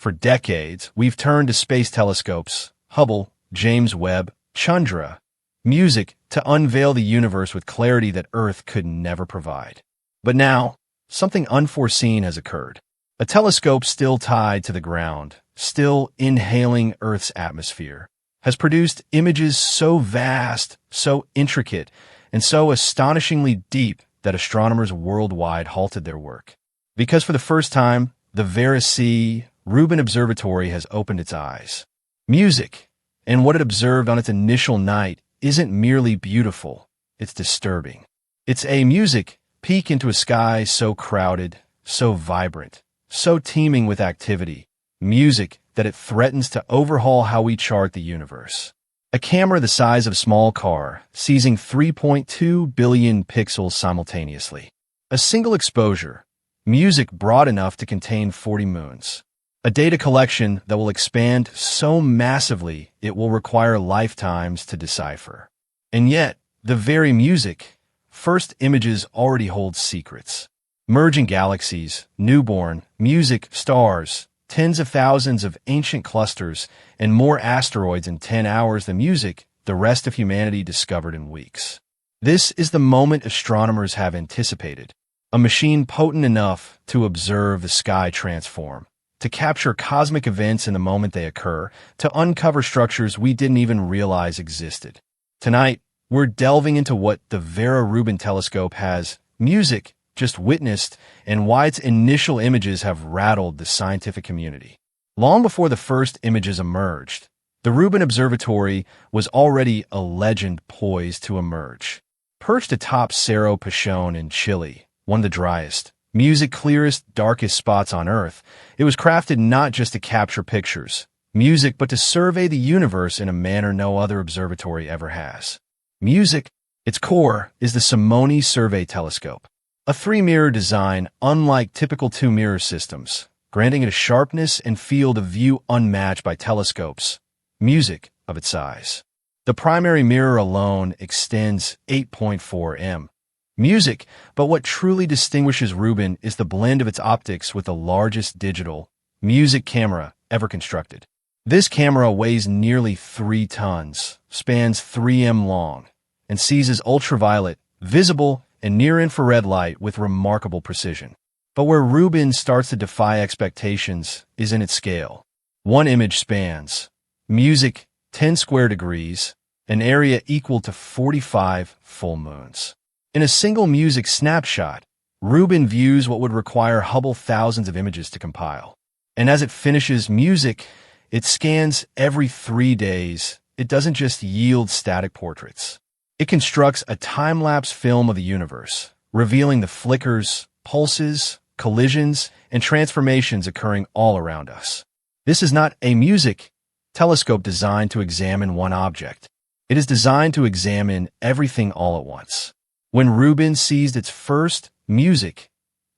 For decades, we've turned to space telescopes, Hubble, James Webb, Chandra, music to unveil the universe with clarity that Earth could never provide. But now, something unforeseen has occurred. A telescope still tied to the ground, still inhaling Earth's atmosphere, has produced images so vast, so intricate, and so astonishingly deep that astronomers worldwide halted their work. Because for the first time, the Vera C. Rubin Observatory has opened its eyes. Music, and what it observed on its initial night, isn't merely beautiful, it's disturbing. It's a music peek into a sky so crowded, so vibrant, so teeming with activity, music that it threatens to overhaul how we chart the universe. A camera the size of a small car, seizing 3.2 billion pixels simultaneously. A single exposure, music broad enough to contain 40 moons. A data collection that will expand so massively it will require lifetimes to decipher. And yet, the very music, first images already hold secrets. Merging galaxies, newborn, music, stars, tens of thousands of ancient clusters, and more asteroids in 10 hours than music, the rest of humanity discovered in weeks. This is the moment astronomers have anticipated. A machine potent enough to observe the sky transform, to capture cosmic events in the moment they occur, to uncover structures we didn't even realize existed. Tonight, we're delving into what the Vera Rubin telescope has, music, just witnessed, and why its initial images have rattled the scientific community. Long before the first images emerged, the Rubin Observatory was already a legend poised to emerge. Perched atop Cerro Pachón in Chile, one of the driest, music clearest, darkest spots on Earth, it was crafted not just to capture pictures, music, but to survey the universe in a manner no other observatory ever has. Music, its core, is the Simone Survey Telescope, a three-mirror design unlike typical two-mirror systems, granting it a sharpness and field of view unmatched by telescopes, music of its size. The primary mirror alone extends 8.4 m. Music, but what truly distinguishes Rubin is the blend of its optics with the largest digital music camera ever constructed. This camera weighs nearly 3 tons, spans 3 m long, and seizes ultraviolet, visible, and near-infrared light with remarkable precision. But where Rubin starts to defy expectations is in its scale. One image spans music 10 square degrees, an area equal to 45 full moons. In a single music snapshot, Rubin views what would require Hubble thousands of images to compile. And as it finishes music, it scans every 3 days. It doesn't just yield static portraits. It constructs a time-lapse film of the universe, revealing the flickers, pulses, collisions, and transformations occurring all around us. This is not a music telescope designed to examine one object. It is designed to examine everything all at once. When Rubin seized its first music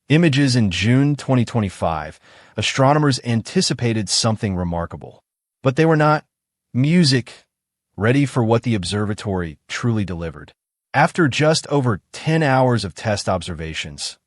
images in June 2025, astronomers anticipated something remarkable. But they were not music ready for what the observatory truly delivered. After just over 10 hours of test observations,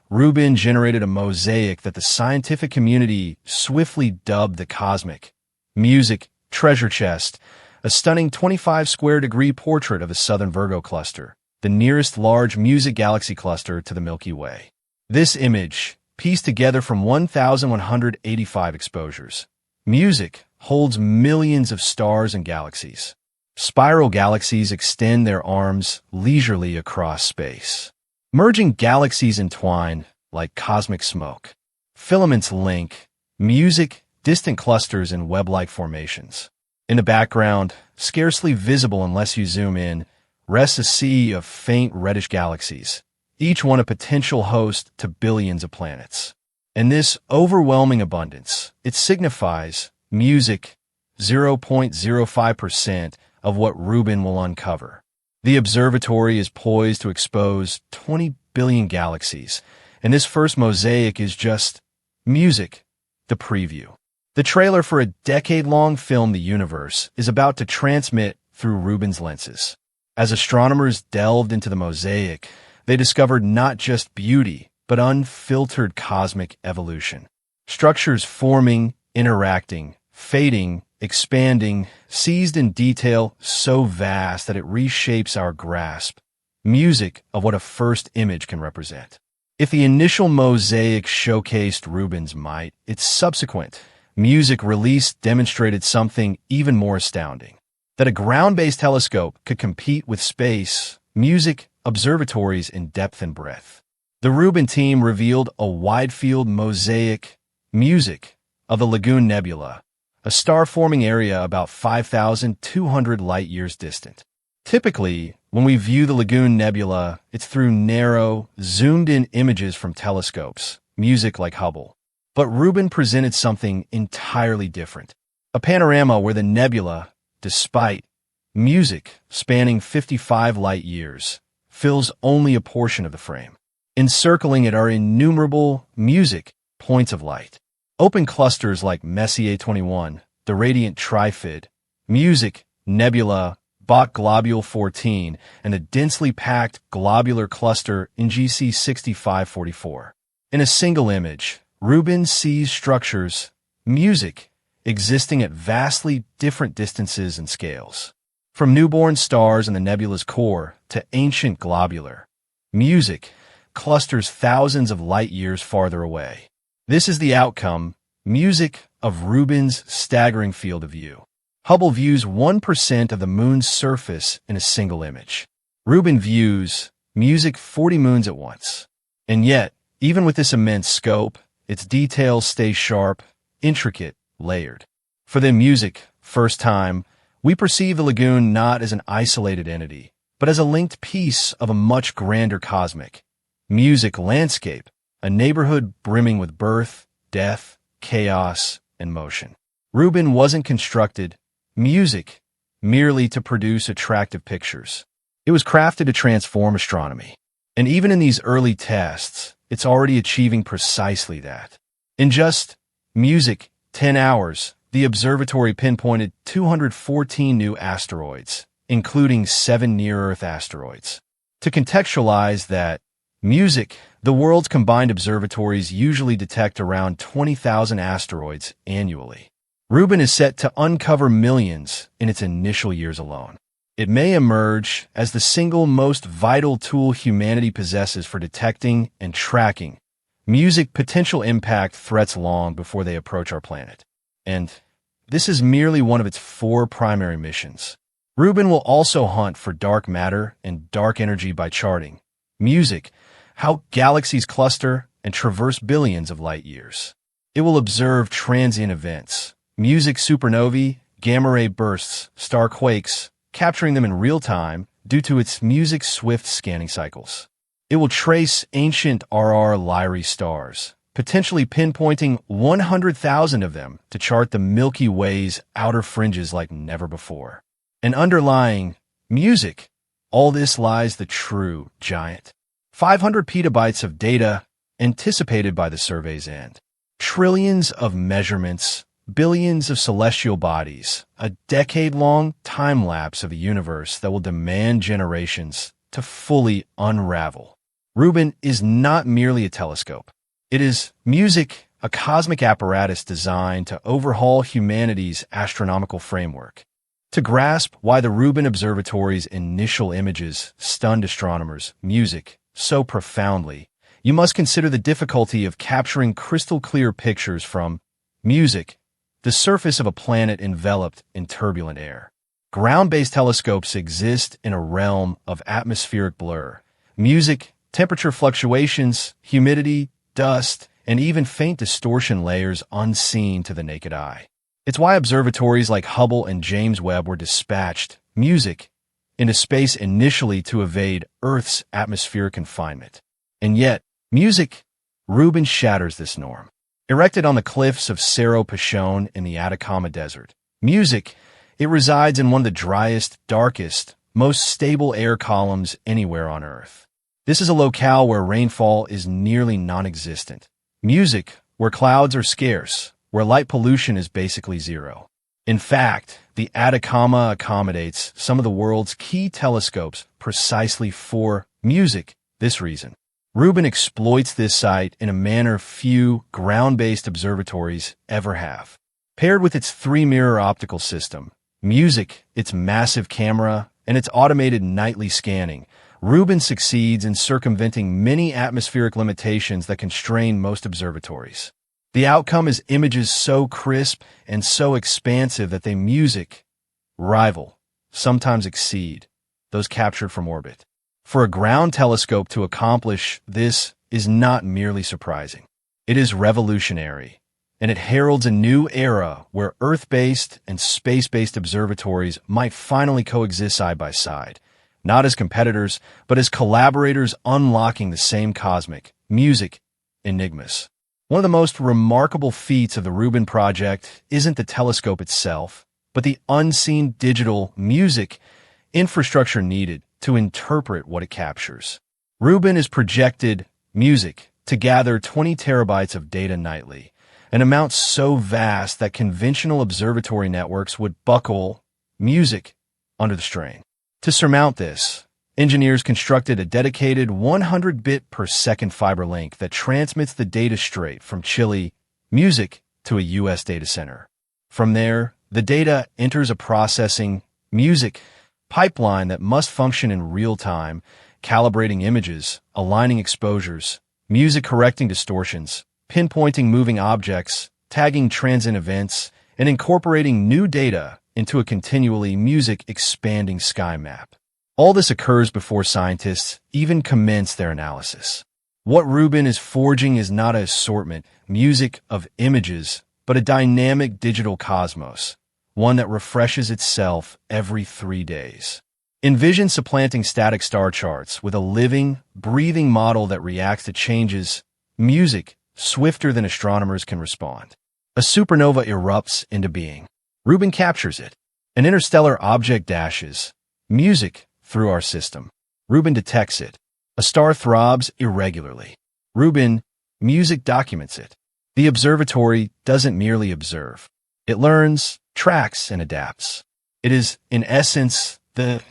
Rubin generated a mosaic that the scientific community swiftly dubbed the cosmic music treasure chest, a stunning 25 square degree portrait of the southern Virgo cluster, the nearest large music galaxy cluster to the Milky Way. This image, pieced together from 1,185 exposures, music holds millions of stars and galaxies. Spiral galaxies extend their arms leisurely across space. Merging galaxies entwine like cosmic smoke. Filaments link, music, distant clusters and web-like formations. In the background, scarcely visible unless you zoom in, rests a sea of faint reddish galaxies, each one a potential host to billions of planets. And this overwhelming abundance, it signifies music 0.05% of what Rubin will uncover. The observatory is poised to expose 20 billion galaxies, and this first mosaic is just music, the preview. The trailer for a decade-long film, The Universe, is about to transmit through Rubin's lenses. As astronomers delved into the mosaic, they discovered not just beauty, but unfiltered cosmic evolution. Structures forming, interacting, fading, expanding, seized in detail so vast that it reshapes our grasp. Music of what a first image can represent. If the initial mosaic showcased Rubin's might, its subsequent music release demonstrated something even more astounding. That a ground-based telescope could compete with space, music, observatories in depth and breadth. The Rubin team revealed a wide-field mosaic music of the Lagoon Nebula, a star-forming area about 5,200 light-years distant. Typically, when we view the Lagoon Nebula, it's through narrow, zoomed-in images from telescopes, music like Hubble. But Rubin presented something entirely different. A panorama where the nebula, despite music spanning 55 light-years, fills only a portion of the frame. Encircling it are innumerable music points of light. Open clusters like Messier 21, the radiant Trifid, music nebula Bok globule 14, and a densely packed globular cluster in GC 6544. In a single image, Rubin sees structures, music, existing at vastly different distances and scales. From newborn stars in the nebula's core to ancient globular music, clusters thousands of light-years farther away. This is the outcome, music, of Rubin's staggering field of view. Hubble views 1% of the moon's surface in a single image. Rubin views music 40 moons at once. And yet, even with this immense scope, its details stay sharp, intricate, layered. For the music, first time, we perceive the lagoon not as an isolated entity, but as a linked piece of a much grander cosmic music landscape, a neighborhood brimming with birth, death, chaos, and motion. Rubin wasn't constructed music merely to produce attractive pictures. It was crafted to transform astronomy. And even in these early tests, it's already achieving precisely that. In just music 10 hours, the observatory pinpointed 214 new asteroids, including 7 near-Earth asteroids. To contextualize that, music, the world's combined observatories usually detect around 20,000 asteroids annually. Rubin is set to uncover millions in its initial years alone. It may emerge as the single most vital tool humanity possesses for detecting and tracking music potential impact threats long before they approach our planet. And this is merely one of its 4 primary missions. Rubin will also hunt for dark matter and dark energy by charting music, how galaxies cluster and traverse billions of light-years. It will observe transient events, music supernovae, gamma-ray bursts, star quakes, capturing them in real time due to its music swift scanning cycles. It will trace ancient RR Lyrae stars, potentially pinpointing 100,000 of them to chart the Milky Way's outer fringes like never before. And underlying music, all this lies the true giant. 500 petabytes of data anticipated by the survey's end. Trillions of measurements, billions of celestial bodies, a decade-long time-lapse of a universe that will demand generations to fully unravel. Rubin is not merely a telescope. It is music, a cosmic apparatus designed to overhaul humanity's astronomical framework. To grasp why the Rubin Observatory's initial images stunned astronomers' music so profoundly, you must consider the difficulty of capturing crystal-clear pictures from music, the surface of a planet enveloped in turbulent air. Ground-based telescopes exist in a realm of atmospheric blur. Music, temperature fluctuations, humidity, dust, and even faint distortion layers unseen to the naked eye. It's why observatories like Hubble and James Webb were dispatched, music, into space initially to evade Earth's atmospheric confinement. And yet, music, Rubin shatters this norm. Erected on the cliffs of Cerro Pachón in the Atacama Desert, music, it resides in one of the driest, darkest, most stable air columns anywhere on Earth. This is a locale where rainfall is nearly non-existent. Music, where clouds are scarce, where light pollution is basically zero. In fact, the Atacama accommodates some of the world's key telescopes precisely for music, this reason. Rubin exploits this site in a manner few ground-based observatories ever have. Paired with its three-mirror optical system, MUSIC, its massive camera, and its automated nightly scanning, Rubin succeeds in circumventing many atmospheric limitations that constrain most observatories. The outcome is images so crisp and so expansive that they rival, sometimes exceed, those captured from orbit. For a ground telescope to accomplish this is not merely surprising. It is revolutionary, and it heralds a new era where Earth-based and space-based observatories might finally coexist side by side, not as competitors, but as collaborators unlocking the same cosmic, enigmas. One of the most remarkable feats of the Rubin project isn't the telescope itself, but the unseen digital infrastructure needed to interpret what it captures. Rubin is projected to gather 20 terabytes of data nightly, an amount so vast that conventional observatory networks would buckle under the strain. To surmount this, engineers constructed a dedicated 100-bit per second fiber link that transmits the data straight from Chile to a U.S. data center. From there, the data enters a processing pipeline that must function in real time, calibrating images, aligning exposures, correcting distortions, pinpointing moving objects, tagging transient events, and incorporating new data into a continually expanding sky map. All this occurs before scientists even commence their analysis. What Rubin is forging is not an assortment, of images, but a dynamic digital cosmos, one that refreshes itself every 3 days. Envision supplanting static star charts with a living, breathing model that reacts to changes, swifter than astronomers can respond. A supernova erupts into being. Rubin captures it. An interstellar object dashes, through our system. Rubin detects it. A star throbs irregularly. Rubin, documents it. The observatory doesn't merely observe. It learns, tracks, and adapts. It is, in essence, the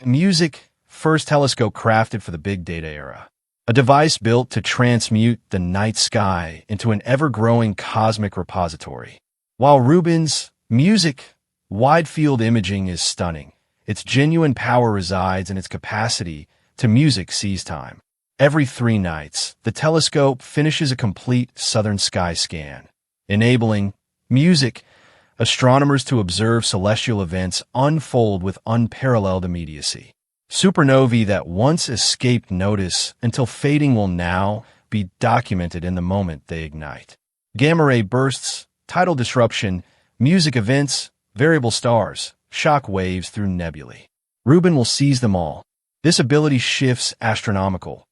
first telescope crafted for the big data era. A device built to transmute the night sky into an ever-growing cosmic repository. While Rubin's wide-field imaging is stunning, its genuine power resides in its capacity to seize time. Every 3 nights, the telescope finishes a complete southern sky scan, enabling astronomers to observe celestial events unfold with unparalleled immediacy. Supernovae that once escaped notice until fading will now be documented in the moment they ignite. Gamma-ray bursts, tidal disruption, events, variable stars, shock waves through nebulae. Rubin will seize them all. This ability shifts astronomical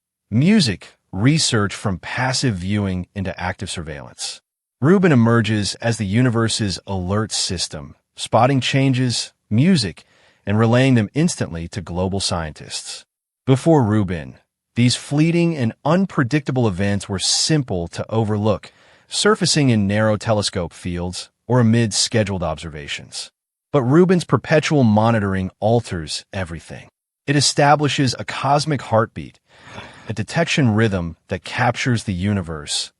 research from passive viewing into active surveillance. Rubin emerges as the universe's alert system, spotting changes, and relaying them instantly to global scientists. Before Rubin, these fleeting and unpredictable events were simple to overlook, surfacing in narrow telescope fields or amid scheduled observations. But Rubin's perpetual monitoring alters everything. It establishes a cosmic heartbeat, a detection rhythm that captures the universe,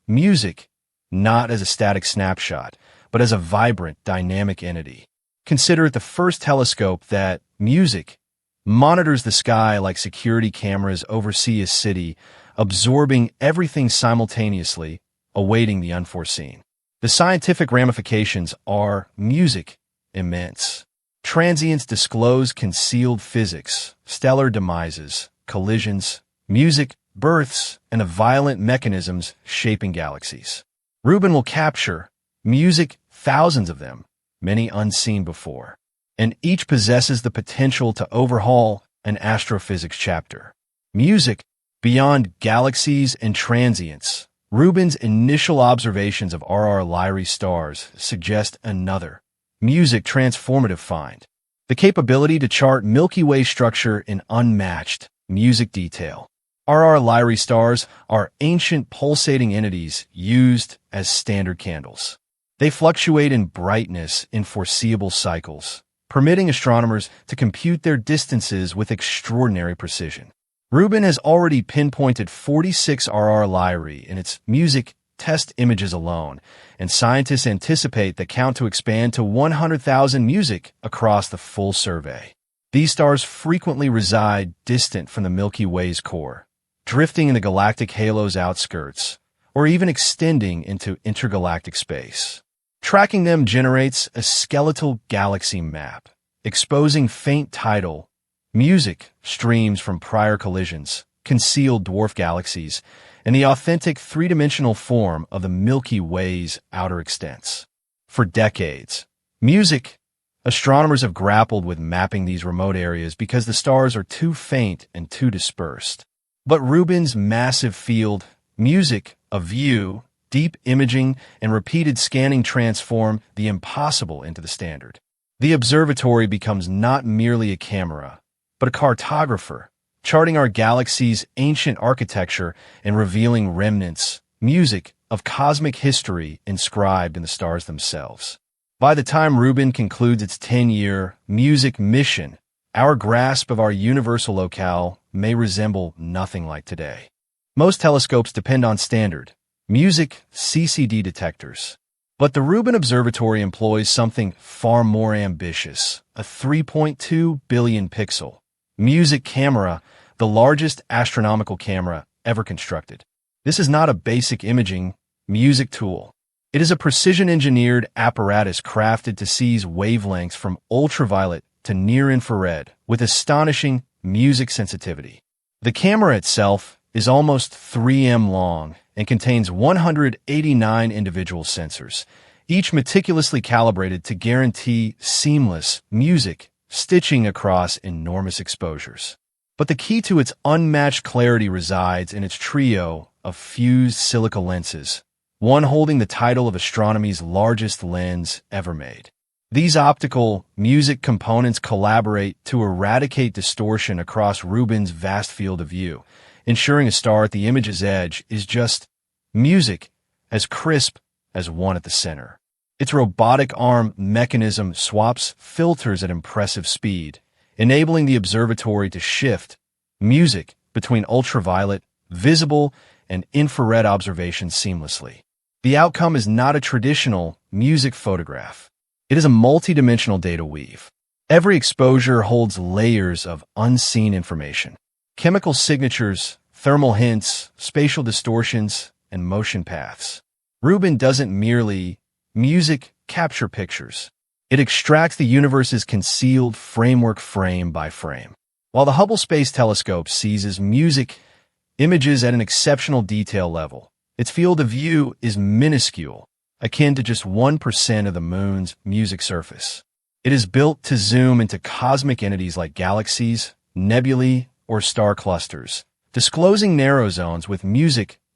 not as a static snapshot, but as a vibrant, dynamic entity. Consider it the first telescope that, monitors the sky like security cameras oversee a city, absorbing everything simultaneously, awaiting the unforeseen. The scientific ramifications are, immense. Transients disclose concealed physics, stellar demises, collisions, births, and the violent mechanisms shaping galaxies. Rubin will capture, thousands of them, many unseen before, and each possesses the potential to overhaul an astrophysics chapter. Beyond galaxies and transients, Rubin's initial observations of RR Lyrae stars suggest another, transformative find. The capability to chart Milky Way structure in unmatched, detail. RR Lyrae stars are ancient pulsating entities used as standard candles. They fluctuate in brightness in foreseeable cycles, permitting astronomers to compute their distances with extraordinary precision. Rubin has already pinpointed 46 RR Lyrae in its music test images alone, and scientists anticipate the count to expand to 100,000 music across the full survey. These stars frequently reside distant from the Milky Way's core, drifting in the galactic halo's outskirts, or even extending into intergalactic space. Tracking them generates a skeletal galaxy map, exposing faint tidal music streams from prior collisions, concealed dwarf galaxies, and the authentic three-dimensional form of the Milky Way's outer extents. For decades, astronomers have grappled with mapping these remote areas because the stars are too faint and too dispersed. But Rubin's massive field, of view, deep imaging, and repeated scanning transform the impossible into the standard. The observatory becomes not merely a camera, but a cartographer, charting our galaxy's ancient architecture and revealing remnants, of cosmic history inscribed in the stars themselves. By the time Rubin concludes its 10-year mission, our grasp of our universal locale may resemble nothing like today. Most telescopes depend on standard CCD detectors. But the Rubin Observatory employs something far more ambitious, a 3.2 billion pixel camera, the largest astronomical camera ever constructed. This is not a basic imaging tool. It is a precision-engineered apparatus crafted to seize wavelengths from ultraviolet to near-infrared with astonishing sensitivity. The camera itself is almost 3 m long and contains 189 individual sensors, each meticulously calibrated to guarantee seamless stitching across enormous exposures. But the key to its unmatched clarity resides in its trio of fused silica lenses, one holding the title of astronomy's largest lens ever made. These optical components collaborate to eradicate distortion across Rubin's vast field of view, ensuring a star at the image's edge is just as crisp as one at the center. Its robotic arm mechanism swaps filters at impressive speed, enabling the observatory to shift between ultraviolet, visible, and infrared observations seamlessly. The outcome is not a traditional photograph. It is a multidimensional data weave. Every exposure holds layers of unseen information: chemical signatures, thermal hints, spatial distortions, and motion paths. Rubin doesn't merely capture pictures. It extracts the universe's concealed framework frame by frame. While the Hubble Space Telescope seizes images at an exceptional detail level, its field of view is minuscule, akin to just 1% of the Moon's surface. It is built to zoom into cosmic entities like galaxies, nebulae, or star clusters, disclosing narrow zones with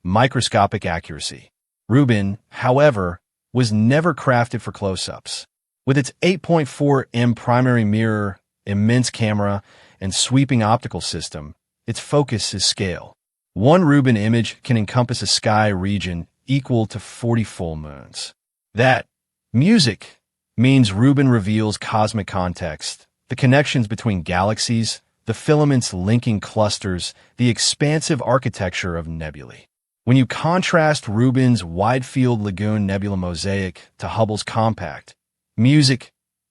microscopic accuracy. Rubin, however, was never crafted for close-ups. With its 8.4 m primary mirror, immense camera, and sweeping optical system, its focus is scale. One Rubin image can encompass a sky region equal to 40 full moons. That means Rubin reveals cosmic context, the connections between galaxies, the filaments linking clusters, the expansive architecture of nebulae. When you contrast Rubin's wide-field Lagoon Nebula mosaic to Hubble's compact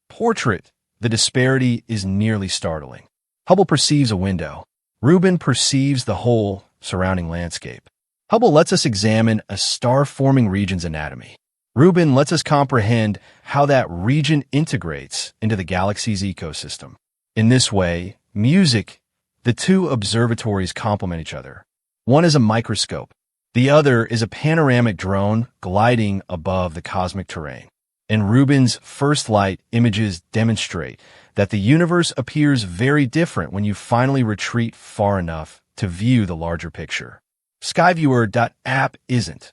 portrait, the disparity is nearly startling. Hubble perceives a window. Rubin perceives the whole surrounding landscape. Hubble lets us examine a star-forming region's anatomy. Rubin lets us comprehend how that region integrates into the galaxy's ecosystem. In this way, the two observatories complement each other. One is a microscope. The other is a panoramic drone gliding above the cosmic terrain. And Rubin's first light images demonstrate that the universe appears very different when you finally retreat far enough to view the larger picture. Skyviewer.app isn't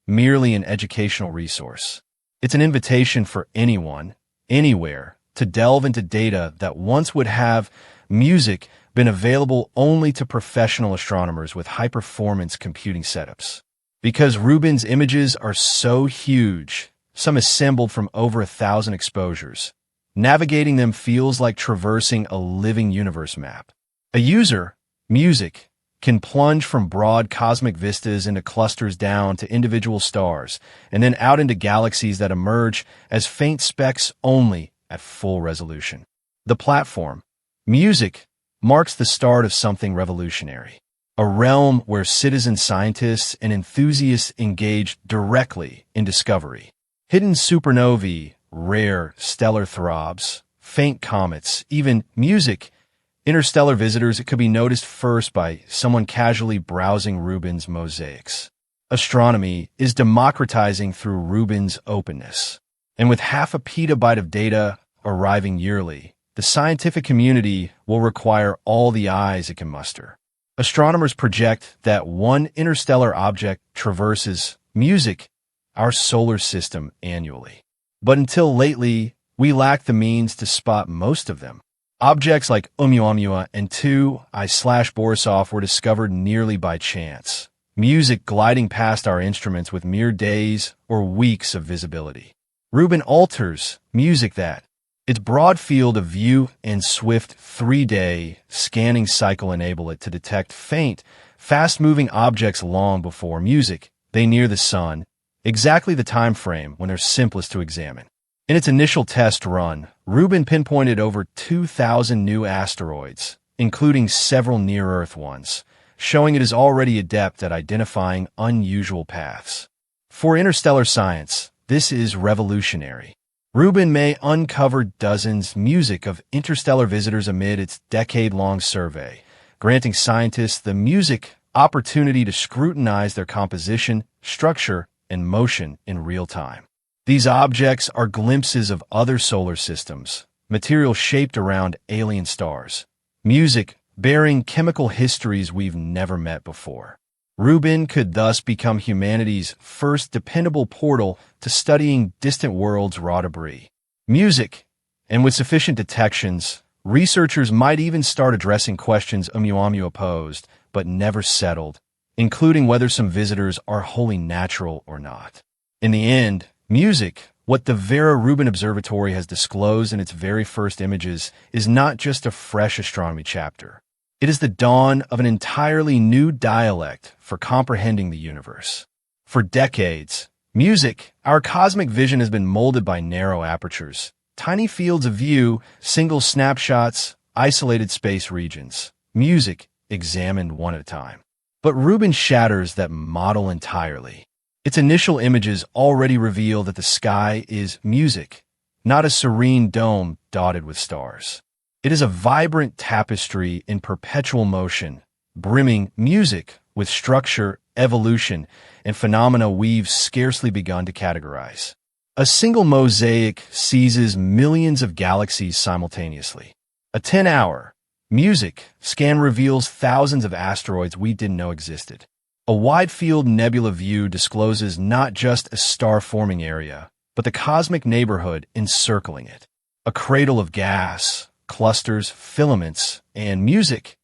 merely an educational resource. It's an invitation for anyone, anywhere, to delve into data that once would have been available only to professional astronomers with high-performance computing setups. Because Rubin's images are so huge, some assembled from over 1,000 exposures, navigating them feels like traversing a living universe map. A user Music can plunge from broad cosmic vistas into clusters down to individual stars, and then out into galaxies that emerge as faint specks only at full resolution. The platform, music, marks the start of something revolutionary, a realm where citizen scientists and enthusiasts engage directly in discovery. Hidden supernovae, rare stellar throbs, faint comets, even music, interstellar visitors, it could be noticed first by someone casually browsing Rubin's mosaics. Astronomy is democratizing through Rubin's openness. And with half a petabyte of data arriving yearly, the scientific community will require all the eyes it can muster. Astronomers project that one interstellar object traverses music, our solar system, annually. But until lately, we lack the means to spot most of them. Objects like Oumuamua and 2I/Borisov were discovered nearly by chance, music gliding past our instruments with mere days or weeks of visibility. Rubin alters music that its broad field of view and swift 3-day scanning cycle enable it to detect faint, fast-moving objects long before music. They near the sun, exactly the time frame when they're simplest to examine. In its initial test run, Rubin pinpointed over 2,000 new asteroids, including several near-Earth ones, showing it is already adept at identifying unusual paths. For interstellar science, this is revolutionary. Rubin may uncover dozens music of interstellar visitors amid its decade-long survey, granting scientists the music opportunity to scrutinize their composition, structure, and motion in real time. These objects are glimpses of other solar systems, material shaped around alien stars, music bearing chemical histories we've never met before. Rubin could thus become humanity's first dependable portal to studying distant worlds' raw debris. Music, and with sufficient detections, researchers might even start addressing questions Oumuamua posed, but never settled, including whether some visitors are wholly natural or not. In the end, music, what the Vera Rubin Observatory has disclosed in its very first images, is not just a fresh astronomy chapter. It is the dawn of an entirely new dialect for comprehending the universe. For decades, music, our cosmic vision, has been molded by narrow apertures, tiny fields of view, single snapshots, isolated space regions. Music examined one at a time. But Rubin shatters that model entirely. Its initial images already reveal that the sky is music, not a serene dome dotted with stars. It is a vibrant tapestry in perpetual motion, brimming music with structure, evolution, and phenomena we've scarcely begun to categorize. A single mosaic seizes millions of galaxies simultaneously. A 10-hour music scan reveals thousands of asteroids we didn't know existed. A wide-field nebula view discloses not just a star-forming area, but the cosmic neighborhood encircling it. A cradle of gas, clusters, filaments, and music,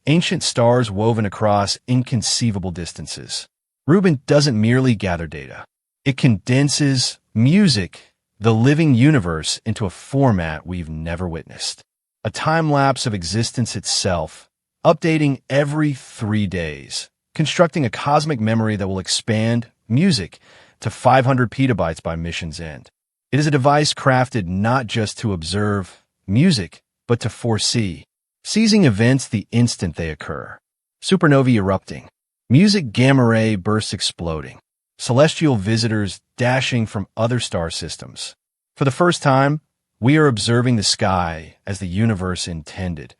ancient stars woven across inconceivable distances. Rubin doesn't merely gather data. It condenses music, the living universe, into a format we've never witnessed. A time-lapse of existence itself, updating every 3 days, constructing a cosmic memory that will expand music to 500 petabytes by mission's end. It is a device crafted not just to observe music, but to foresee, seizing events the instant they occur. Supernovae erupting, music gamma ray bursts exploding, celestial visitors dashing from other star systems. For the first time, we are observing the sky as the universe intended,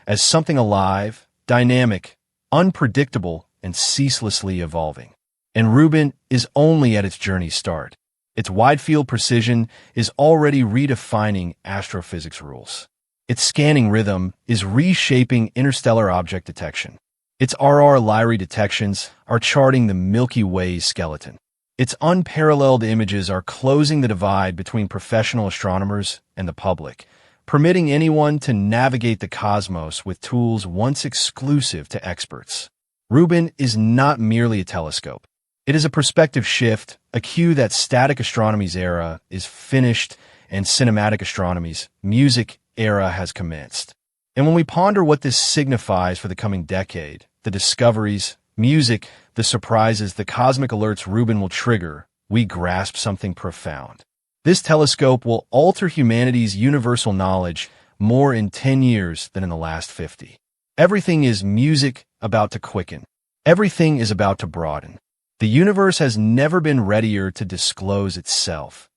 as something alive, dynamic, unpredictable, and ceaselessly evolving. And Rubin is only at its journey's start. Its wide-field precision is already redefining astrophysics rules. Its scanning rhythm is reshaping interstellar object detection. Its RR Lyrae detections are charting the Milky Way's skeleton. Its unparalleled images are closing the divide between professional astronomers and the public, permitting anyone to navigate the cosmos with tools once exclusive to experts. Rubin is not merely a telescope. It is a perspective shift, a cue that static astronomy's era is finished and cinematic astronomy's music era has commenced. And when we ponder what this signifies for the coming decade, the discoveries, music, the surprises, the cosmic alerts Rubin will trigger, we grasp something profound. This telescope will alter humanity's universal knowledge more in 10 years than in the last 50. Everything is music about to quicken. Everything is about to broaden. The universe has never been readier to disclose itself.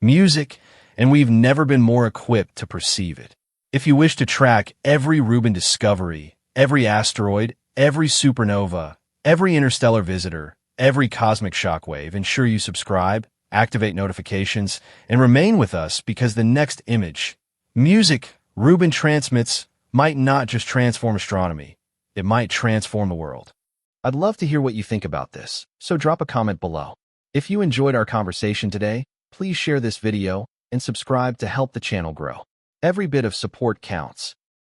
Music, and we've never been more equipped to perceive it. If you wish to track every Rubin discovery, every asteroid, every supernova, every interstellar visitor, every cosmic shockwave, ensure you subscribe, activate notifications, and remain with us because the next image, music Rubin transmits, might not just transform astronomy, it might transform the world. I'd love to hear what you think about this, so drop a comment below. If you enjoyed our conversation today, please share this video and subscribe to help the channel grow. Every bit of support counts.